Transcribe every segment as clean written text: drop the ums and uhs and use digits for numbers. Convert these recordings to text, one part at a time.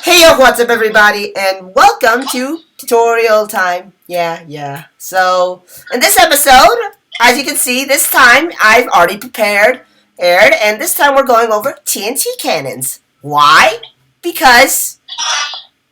Hey yo, what's up everybody, and welcome to tutorial time. So, in this episode, as you can see, this time I've already aired, and this time we're going over TNT cannons. Why? Because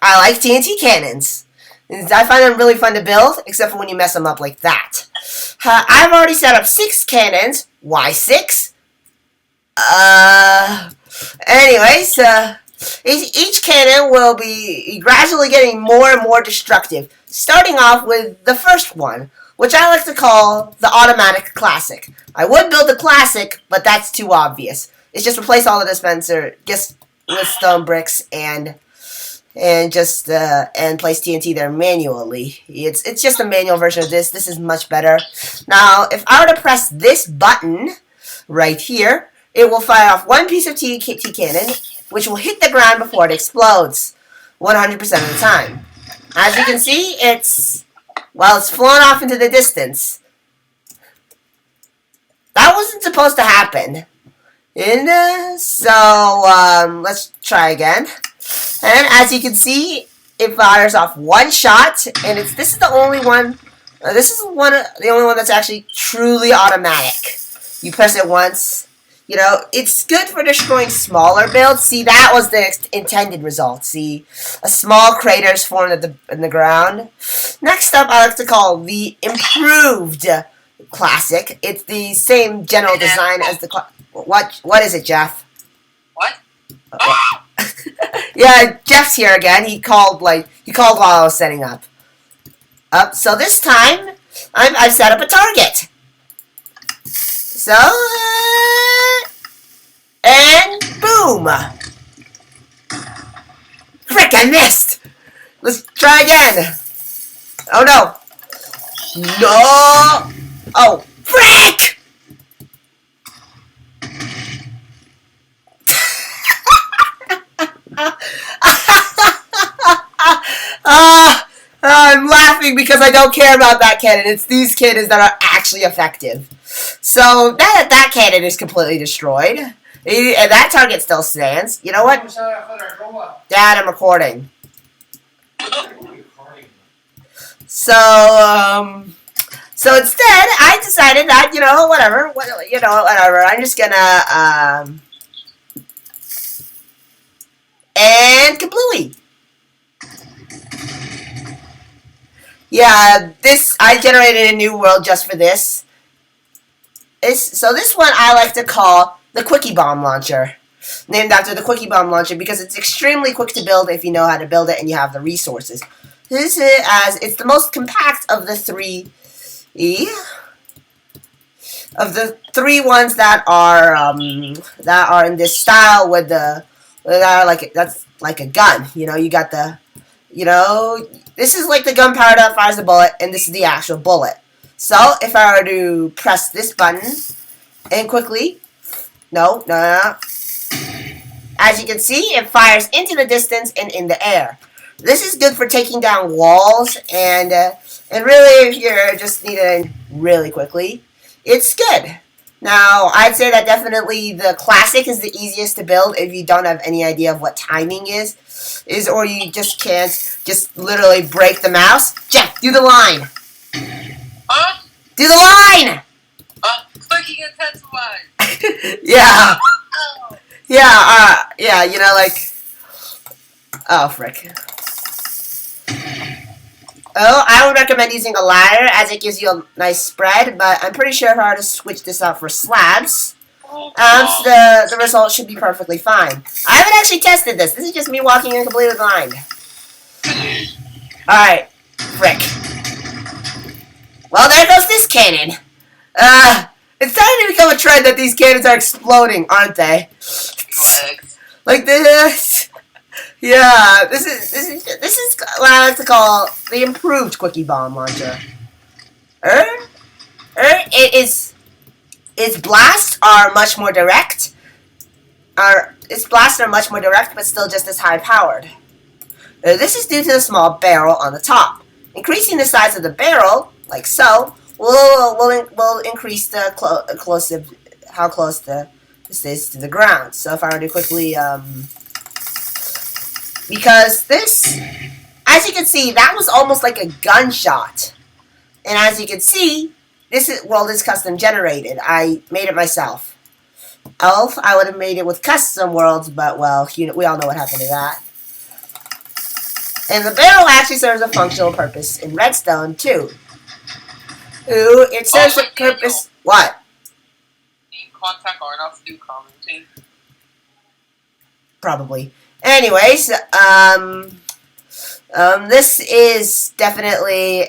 I like TNT cannons. I find them really fun to build, except for when you mess them up like that. I've already set up 6 cannons. Why 6? Anyways, each cannon will be gradually getting more and more destructive, starting off with the first one, which I like to call the automatic classic. I would build the classic, but that's too obvious. It's just replace all the dispenser just with stone bricks and place TNT there manually. It's just a manual version of this. This is much better. Now, if I were to press this button right here, it will fire off one piece of TNT cannon, which will hit the ground before it explodes 100% of the time. As you can see, it's flown off into the distance. That wasn't supposed to happen. Let's try again. And as you can see, it fires off one shot, and this is the only one. The only one that's actually truly automatic. You press it once. You know, it's good for destroying smaller builds. See, that was the intended result. See, a small crater is formed in the ground. Next up, I like to call the improved classic. It's the same general design as the What is it, Jeff? What? Yeah, Jeff's here again. He called while I was setting up. So this time, I've set up a target. So, and boom! Frick, I missed! Let's try again. Oh no! No! Oh, frick! I'm laughing because I don't care about that cannon. It's these cannons that are actually effective. So, now that that cannon is completely destroyed, and that target still stands, you know what? Dad, I'm recording. So instead, I decided that, whatever. I'm just gonna, and Kablewey. Yeah, I generated a new world just for this. So this one I like to call the Quickie Bomb Launcher, named after the Quickie Bomb Launcher because it's extremely quick to build if you know how to build it and you have the resources. It's the most compact of the three ones that are in this style that's like a gun. You got this is like the gunpowder that fires the bullet, and this is the actual bullet. So, if I were to press this button, and quickly, no. As you can see, it fires into the distance and in the air. This is good for taking down walls, and really, if you're just needing really quickly, it's good. Now, I'd say that definitely the classic is the easiest to build if you don't have any idea of what timing is, or you just can't just literally break the mouse. Jeff, do the line. Huh? Do the line! Clicking intensified. Yeah. Yeah, oh, frick. Oh, I would recommend using a ladder as it gives you a nice spread, but I'm pretty sure if I were to switch this out for slabs, the result should be perfectly fine. I haven't actually tested this. This is just me walking in completely blind. Alright, frick. Well, there goes this cannon. It's starting to become a trend that these cannons are exploding, aren't they? Like this. Yeah, this is what I like to call the improved Quickie Bomb Launcher. Its blasts are much more direct. But still just as high powered. This is due to the small barrel on the top. Increasing the size of the barrel, like so, will increase the how close this is to the ground. So if I were to quickly because this, as you can see, that was almost like a gunshot. And as you can see, world is custom generated. I made it myself. Elf, I would have made it with custom worlds, but well, we all know what happened to that. And the barrel actually serves a functional purpose in redstone too. Ooh, it serves a purpose. What? Name, contact, or enough to do commenting. Probably. Anyways, this is definitely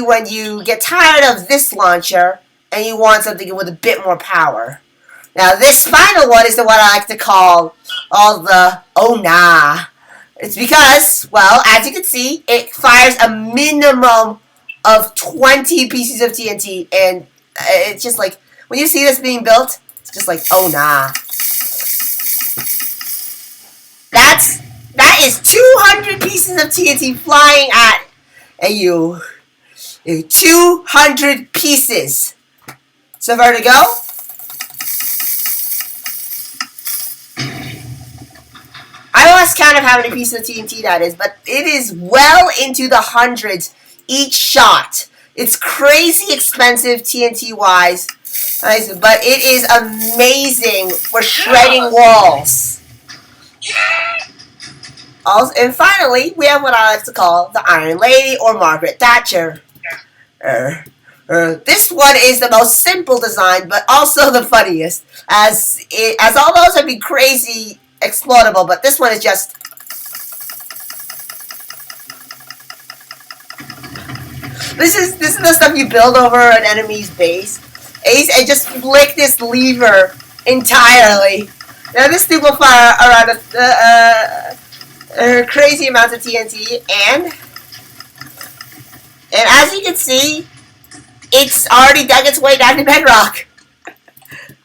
when you get tired of this launcher and you want something with a bit more power. Now, this final one is the one I like to call all the oh nah. It's because, well, as you can see, it fires a minimum of 20 pieces of TNT, and it's just like, when you see this being built, it's just like, oh nah. That is 200 pieces of TNT flying at you. 200 pieces. So far to go. I lost count of how many pieces of TNT that is, but it is well into the hundreds each shot. It's crazy expensive TNT-wise, but it is amazing for shredding walls. Also, and finally, we have what I like to call the Iron Lady or Margaret Thatcher. This one is the most simple design, but also the funniest, as all those would be crazy explodable, but this one is just. This is the stuff you build over an enemy's base, and just flick this lever entirely. Now this thing will fire around a crazy amount of TNT, and as you can see, it's already dug its way down to bedrock.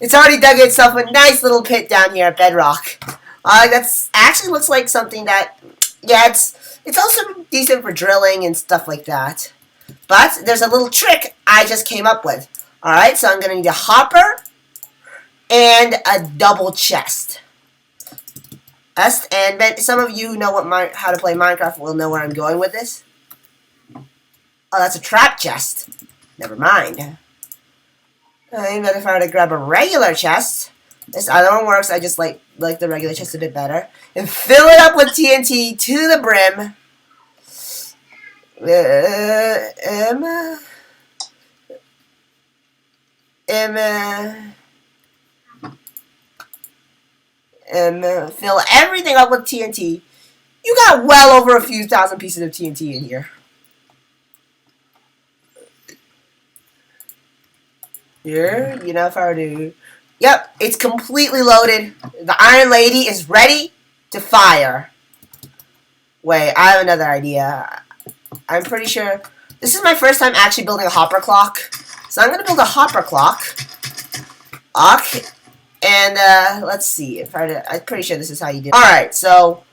It's already dug itself a nice little pit down here at bedrock. That's actually looks like something that, yeah, it's also decent for drilling and stuff like that. But there's a little trick I just came up with. Alright, so I'm going to need a hopper and a double chest. And some of you know how to play Minecraft will know where I'm going with this. Oh, that's a trap chest. Never mind. Even if I were to grab a regular chest, this other one works. I just like the regular chest a bit better. And fill it up with TNT to the brim. Fill everything up with TNT. You got well over a few thousand pieces of TNT in here. Here, you know, if I were to... Yep, it's completely loaded. The Iron Lady is ready to fire. Wait, I have another idea. I'm pretty sure... This is my first time actually building a hopper clock. So I'm going to build a hopper clock. And, let's see. I'm pretty sure this is how you do it. Alright, so...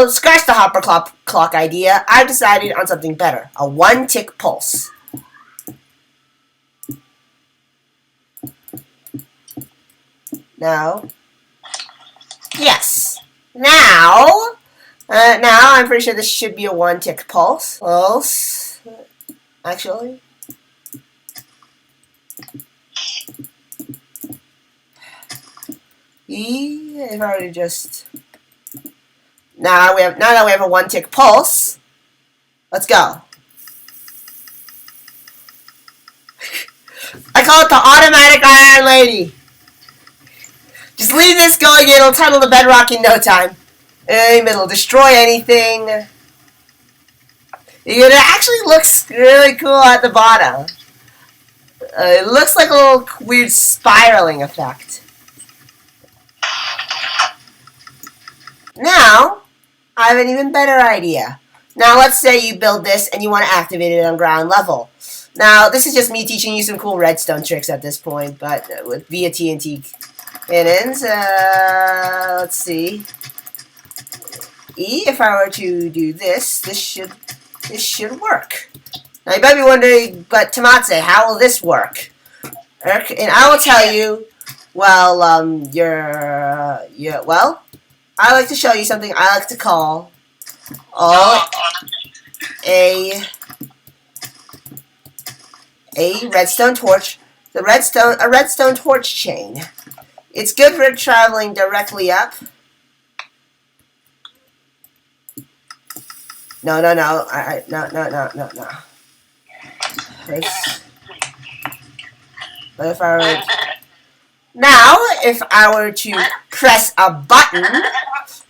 scratch the hopper clock idea. I've decided on something better. A one-tick pulse. Now, yes. Now I'm pretty sure this should be a one-tick pulse. Pulse, actually. If I were to just now that we have a one-tick pulse, let's go. I call it the automatic Iron Lady. Just leave this going, it'll tunnel the bedrock in no time. It'll destroy anything. It actually looks really cool at the bottom. It looks like a little weird spiraling effect. Now, I have an even better idea. Now, let's say you build this and you want to activate it on ground level. Now, this is just me teaching you some cool redstone tricks at this point, but via TNT cannons. Let's see. If I were to do this, this should work. Now you might be wondering, but Tamatse, how will this work? And I will tell you. Well, I like to show you something I like to call a redstone torch. A redstone torch chain. It's good for traveling directly up. No. No. But if I were now, if I were to press a button,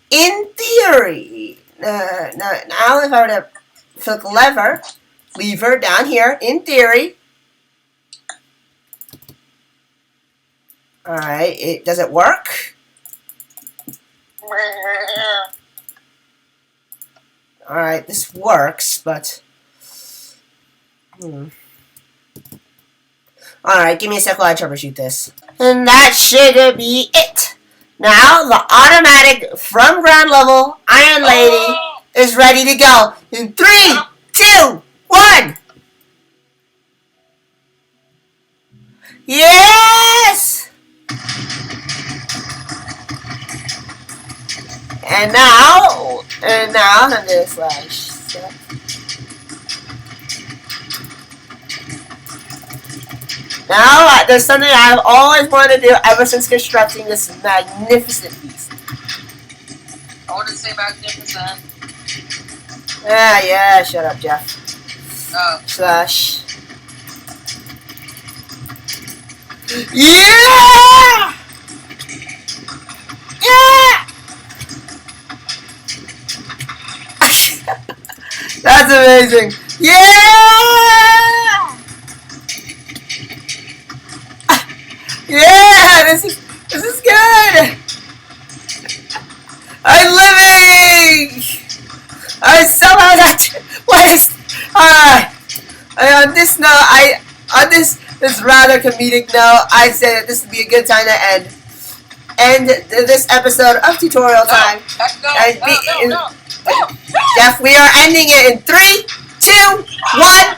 in theory, now if I were to flick a lever down here, in theory, alright, does it work? Alright, this works, but alright, give me a sec while I troubleshoot this. And that should be it. Now, the automatic from ground level Iron Lady is ready to go. In 3, 2, 1. Yes! And now, I'm going to slash. Now, there's something I've always wanted to do ever since constructing this magnificent beast. I want to say magnificent. Yeah, shut up, Jeff. Slash. Yeah! Yeah! That's amazing. Yeah! Yeah, this is good. I'm living. I somehow got to waste. On this note, on this rather comedic note, I say that this would be a good time to end this episode of Tutorial Time. No. Jeff, we are ending it in 3, 2, 1.